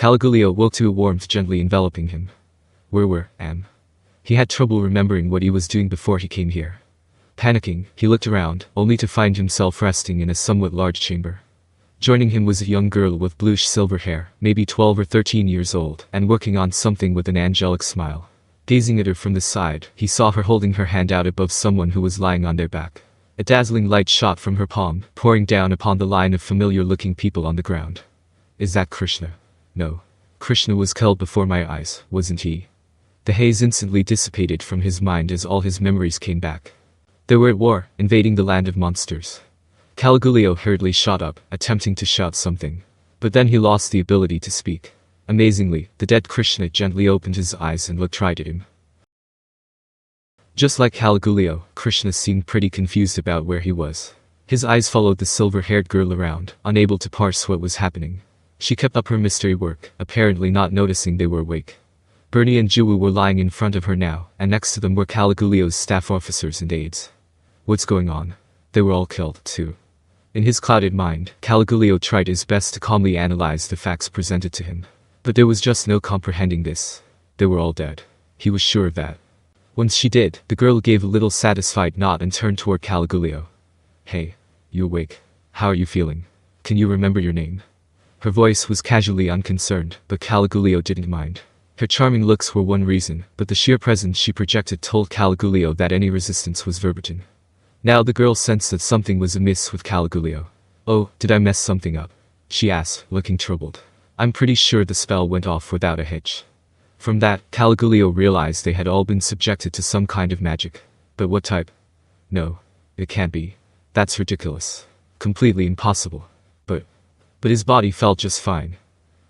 Caligulio woke to a warmth gently enveloping him. Where am? He had trouble remembering what he was doing before he came here. Panicking, he looked around, only to find himself resting in a somewhat large chamber. Joining him was a young girl with bluish silver hair, maybe 12 or 13 years old, and working on something with an angelic smile. Gazing at her from the side, he saw her holding her hand out above someone who was lying on their back. A dazzling light shot from her palm, pouring down upon the line of familiar-looking people on the ground. Is that Krishna? No. Krishna was killed before my eyes, wasn't he? The haze instantly dissipated from his mind as all his memories came back. They were at war, invading the land of monsters. Caligulio hurriedly shot up, attempting to shout something. But then he lost the ability to speak. Amazingly, the dead Krishna gently opened his eyes and looked right at him. Just like Caligulio, Krishna seemed pretty confused about where he was. His eyes followed the silver-haired girl around, unable to parse what was happening. She kept up her mystery work, apparently not noticing they were awake. Bernie and Juwu were lying in front of her now, and next to them were Caligulio's staff officers and aides. What's going on? They were all killed, too. In his clouded mind, Caligulio tried his best to calmly analyze the facts presented to him. But there was just no comprehending this. They were all dead. He was sure of that. Once she did, the girl gave a little satisfied nod and turned toward Caligulio. Hey, you awake? How are you feeling? Can you remember your name? Her voice was casually unconcerned, but Caligulio didn't mind. Her charming looks were one reason, but the sheer presence she projected told Caligulio that any resistance was verboten. Now the girl sensed that something was amiss with Caligulio. Oh, did I mess something up? She asked, looking troubled. I'm pretty sure the spell went off without a hitch. From that, Caligulio realized they had all been subjected to some kind of magic. But what type? No. It can't be. That's ridiculous. Completely impossible. But his body felt just fine.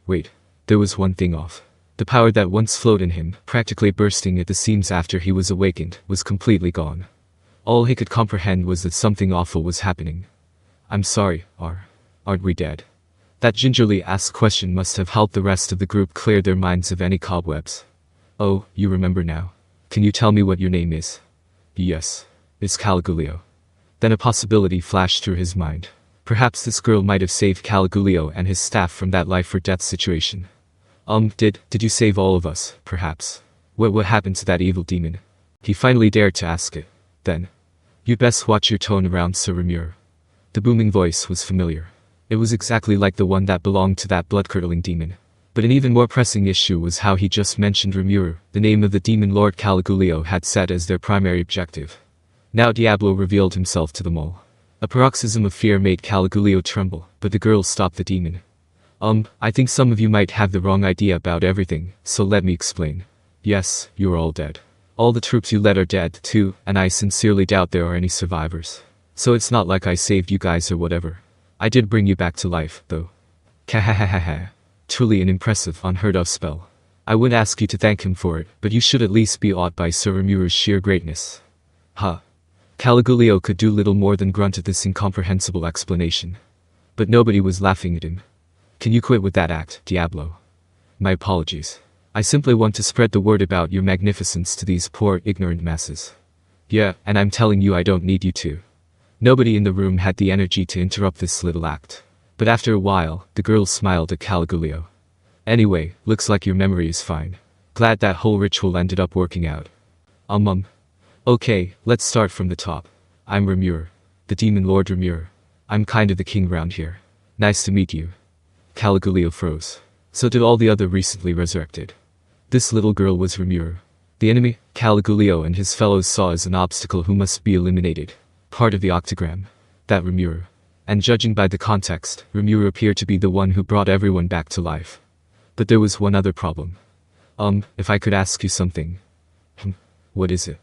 Wait, there was one thing off. The power that once flowed in him, practically bursting at the seams after he was awakened, was completely gone. All he could comprehend was that something awful was happening. I'm sorry, aren't we dead? That gingerly asked question must have helped the rest of the group clear their minds of any cobwebs. Oh, you remember now. Can you tell me what your name is? Yes, it's Caligulio. Then a possibility flashed through his mind. Perhaps this girl might have saved Caligulio and his staff from that life-or-death situation. Did you save all of us, perhaps? What happened to that evil demon? He finally dared to ask it. Then. You'd best watch your tone around Sir Rimuru. The booming voice was familiar. It was exactly like the one that belonged to that blood-curdling demon. But an even more pressing issue was how he just mentioned Rimuru, the name of the demon Lord Caligulio had set as their primary objective. Now Diablo revealed himself to them all. A paroxysm of fear made Caligulio tremble, but the girl stopped the demon. I think some of you might have the wrong idea about everything, so let me explain. Yes, you're all dead. All the troops you led are dead, too, and I sincerely doubt there are any survivors. So it's not like I saved you guys or whatever. I did bring you back to life, though. Kahahaha. Truly an impressive, unheard-of spell. I would ask you to thank him for it, but you should at least be awed by Sir Rimuru's sheer greatness. Huh. Caligulio could do little more than grunt at this incomprehensible explanation. But nobody was laughing at him. Can you quit with that act, Diablo? My apologies. I simply want to spread the word about your magnificence to these poor, ignorant masses. Yeah, and I'm telling you I don't need you to. Nobody in the room had the energy to interrupt this little act. But after a while, the girl smiled at Caligulio. Anyway, looks like your memory is fine. Glad that whole ritual ended up working out. Okay, let's start from the top. I'm Rimuru. The Demon Lord Rimuru. I'm kinda the king round here. Nice to meet you. Caligulio froze. So did all the other recently resurrected. This little girl was Rimuru. The enemy, Caligulio and his fellows saw as an obstacle who must be eliminated. Part of the octagram. That Rimuru. And judging by the context, Rimuru appeared to be the one who brought everyone back to life. But there was one other problem. If I could ask you something. What is it?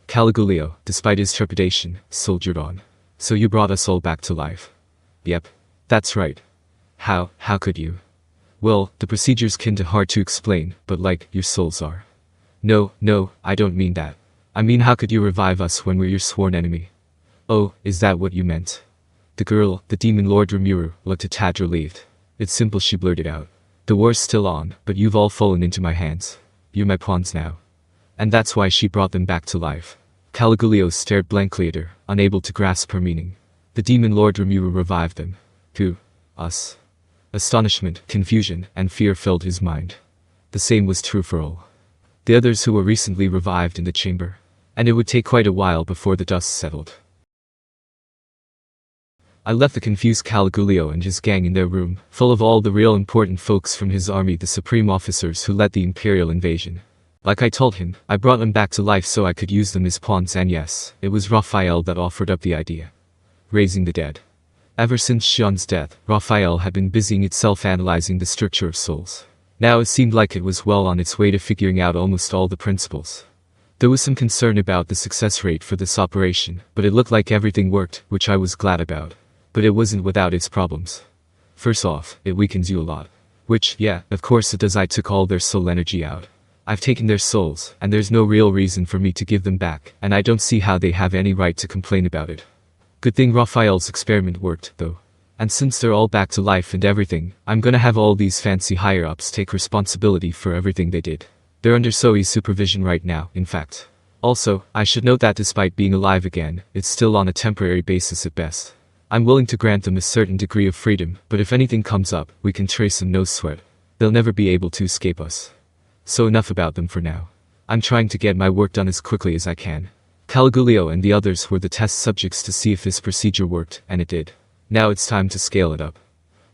Caligulio, despite his trepidation, soldiered on. So you brought us all back to life. Yep. That's right. How could you? Well, the procedure's kinda hard to explain, but like, your souls are. No, I don't mean that. I mean how could you revive us when we're your sworn enemy? Oh, is that what you meant? The girl, the Demon Lord Rimuru, looked a tad relieved. It's simple, she blurted out. The war's still on, but you've all fallen into my hands. You're my pawns now. And that's why she brought them back to life. Caligulio stared blankly at her, unable to grasp her meaning. The Demon Lord Rimuru revived them. Who? Us. Astonishment, confusion, and fear filled his mind. The same was true for all the others who were recently revived in the chamber. And it would take quite a while before the dust settled. I left the confused Caligulio and his gang in their room, full of all the real important folks from his army, the supreme officers who led the imperial invasion. Like I told him, I brought them back to life so I could use them as pawns, and yes, it was Raphael that offered up the idea. Raising the dead. Ever since Xian's death, Raphael had been busying itself analyzing the structure of souls. Now it seemed like it was well on its way to figuring out almost all the principles. There was some concern about the success rate for this operation, but it looked like everything worked, which I was glad about. But it wasn't without its problems. First off, it weakens you a lot. Which, yeah, of course it does. I took all their soul energy out. I've taken their souls, and there's no real reason for me to give them back, and I don't see how they have any right to complain about it. Good thing Raphael's experiment worked, though. And since they're all back to life and everything, I'm gonna have all these fancy higher-ups take responsibility for everything they did. They're under Zoe's supervision right now, in fact. Also, I should note that despite being alive again, it's still on a temporary basis at best. I'm willing to grant them a certain degree of freedom, but if anything comes up, we can trace them, no sweat. They'll never be able to escape us. So enough about them for now. I'm trying to get my work done as quickly as I can. Caligulio and the others were the test subjects to see if this procedure worked, and it did. Now it's time to scale it up.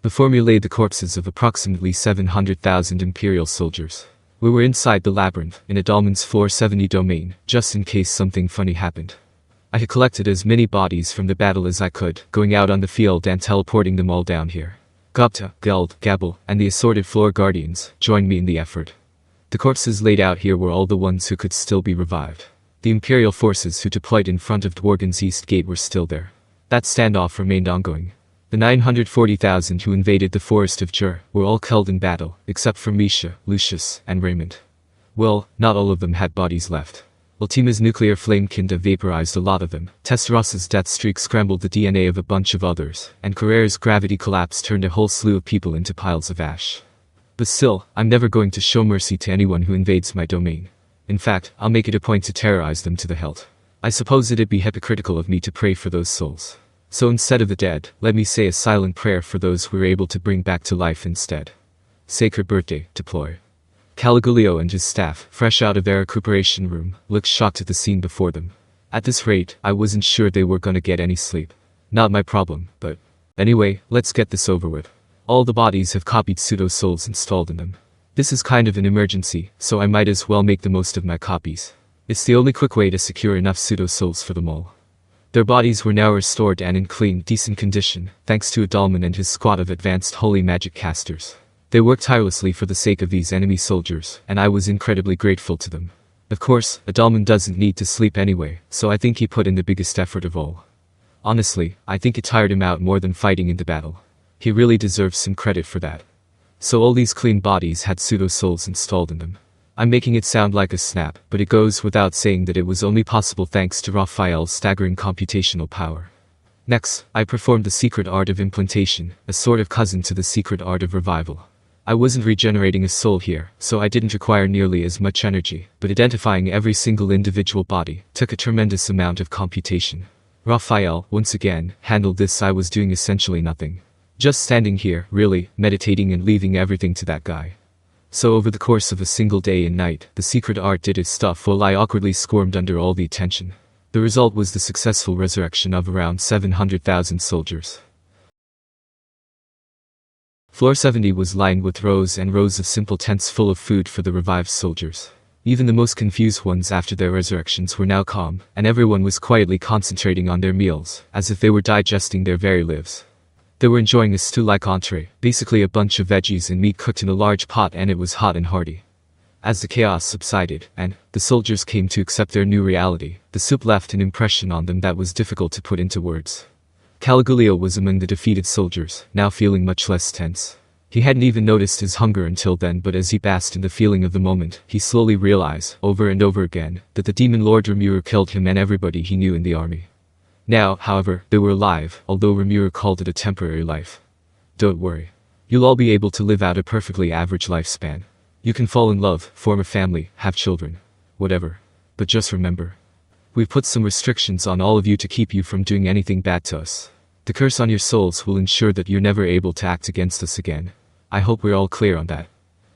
Before me lay the corpses of approximately 700,000 Imperial soldiers. We were inside the labyrinth, in Adalman's floor 70 domain, just in case something funny happened. I had collected as many bodies from the battle as I could, going out on the field and teleporting them all down here. Gupta, Geld, Gabble, and the assorted floor guardians joined me in the effort. The corpses laid out here were all the ones who could still be revived. The Imperial forces who deployed in front of Dworgen's East Gate were still there. That standoff remained ongoing. The 940,000 who invaded the Forest of Jur were all killed in battle, except for Misha, Lucius, and Raymond. Well, not all of them had bodies left. Ultima's nuclear flame kinda vaporized a lot of them, Tesseros's death streak scrambled the DNA of a bunch of others, and Carrera's gravity collapse turned a whole slew of people into piles of ash. But still, I'm never going to show mercy to anyone who invades my domain. In fact, I'll make it a point to terrorize them to the hilt. I suppose it'd be hypocritical of me to pray for those souls. So instead of the dead, let me say a silent prayer for those we're able to bring back to life instead. Sacred birthday, deploy. Caligulio and his staff, fresh out of their recuperation room, looked shocked at the scene before them. At this rate, I wasn't sure they were gonna get any sleep. Not my problem, but... Anyway, let's get this over with. All the bodies have copied pseudo-souls installed in them. This is kind of an emergency, so I might as well make the most of my copies. It's the only quick way to secure enough pseudo-souls for them all. Their bodies were now restored and in clean, decent condition, thanks to Adalman and his squad of advanced holy magic casters. They worked tirelessly for the sake of these enemy soldiers, and I was incredibly grateful to them. Of course, Adalman doesn't need to sleep anyway, so I think he put in the biggest effort of all. Honestly, I think it tired him out more than fighting in the battle. He really deserves some credit for that. So all these clean bodies had pseudo-souls installed in them. I'm making it sound like a snap, but it goes without saying that it was only possible thanks to Raphael's staggering computational power. Next, I performed the secret art of implantation, a sort of cousin to the secret art of revival. I wasn't regenerating a soul here, so I didn't require nearly as much energy, but identifying every single individual body took a tremendous amount of computation. Raphael, once again, handled this. I was doing essentially nothing. Just standing here, really, meditating and leaving everything to that guy. So over the course of a single day and night, the secret art did its stuff while I awkwardly squirmed under all the attention. The result was the successful resurrection of around 700,000 soldiers. Floor 70 was lined with rows and rows of simple tents full of food for the revived soldiers. Even the most confused ones after their resurrections were now calm, and everyone was quietly concentrating on their meals, as if they were digesting their very lives. They were enjoying a stew-like entree, basically a bunch of veggies and meat cooked in a large pot, and it was hot and hearty. As the chaos subsided, and the soldiers came to accept their new reality, the soup left an impression on them that was difficult to put into words. Caligulio was among the defeated soldiers, now feeling much less tense. He hadn't even noticed his hunger until then, but as he basked in the feeling of the moment, he slowly realized, over and over again, that the demon lord Rimuru killed him and everybody he knew in the army. Now, however, they were alive, although Rimuru called it a temporary life. Don't worry. You'll all be able to live out a perfectly average lifespan. You can fall in love, form a family, have children. Whatever. But just remember. We've put some restrictions on all of you to keep you from doing anything bad to us. The curse on your souls will ensure that you're never able to act against us again. I hope we're all clear on that.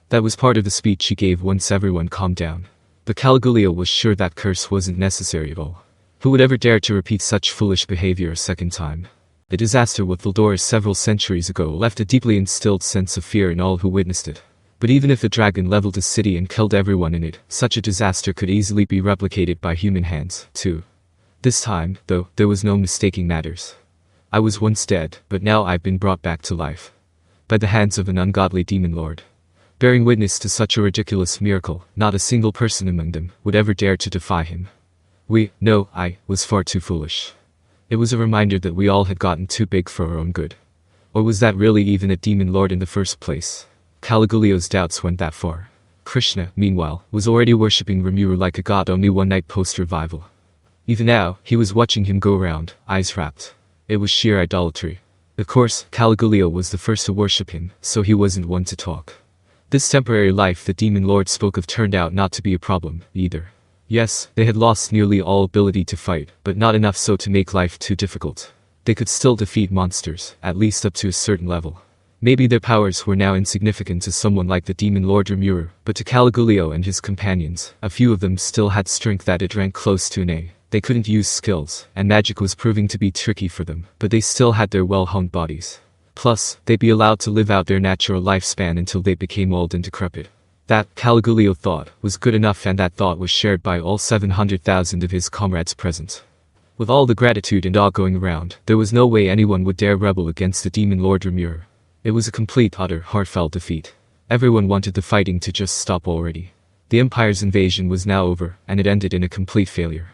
That was part of the speech she gave once everyone calmed down. But Caligula was sure that curse wasn't necessary at all. Who would ever dare to repeat such foolish behavior a second time? The disaster with Valdores several centuries ago left a deeply instilled sense of fear in all who witnessed it. But even if a dragon leveled a city and killed everyone in it, such a disaster could easily be replicated by human hands, too. This time, though, there was no mistaking matters. I was once dead, but now I've been brought back to life. By the hands of an ungodly demon lord. Bearing witness to such a ridiculous miracle, not a single person among them would ever dare to defy him. I was far too foolish. It was a reminder that we all had gotten too big for our own good. Or was that really even a demon lord in the first place? Caligula's doubts went that far. Krishna, meanwhile, was already worshipping Rimuru like a god only one night post-revival. Even now, he was watching him go around, eyes rapt. It was sheer idolatry. Of course, Caligula was the first to worship him, so he wasn't one to talk. This temporary life the demon lord spoke of turned out not to be a problem, either. Yes, they had lost nearly all ability to fight, but not enough so to make life too difficult. They could still defeat monsters, at least up to a certain level. Maybe their powers were now insignificant to someone like the demon lord Rimuru, but to Caligula and his companions, a few of them still had strength that it ranked close to an A. They couldn't use skills, and magic was proving to be tricky for them, but they still had their well-honed bodies. Plus, they'd be allowed to live out their natural lifespan until they became old and decrepit. That, Caligula thought, was good enough, and that thought was shared by all 700,000 of his comrades present. With all the gratitude and awe going around, there was no way anyone would dare rebel against the demon lord Rimuru. It was a complete, utter, heartfelt defeat. Everyone wanted the fighting to just stop already. The Empire's invasion was now over, and it ended in a complete failure.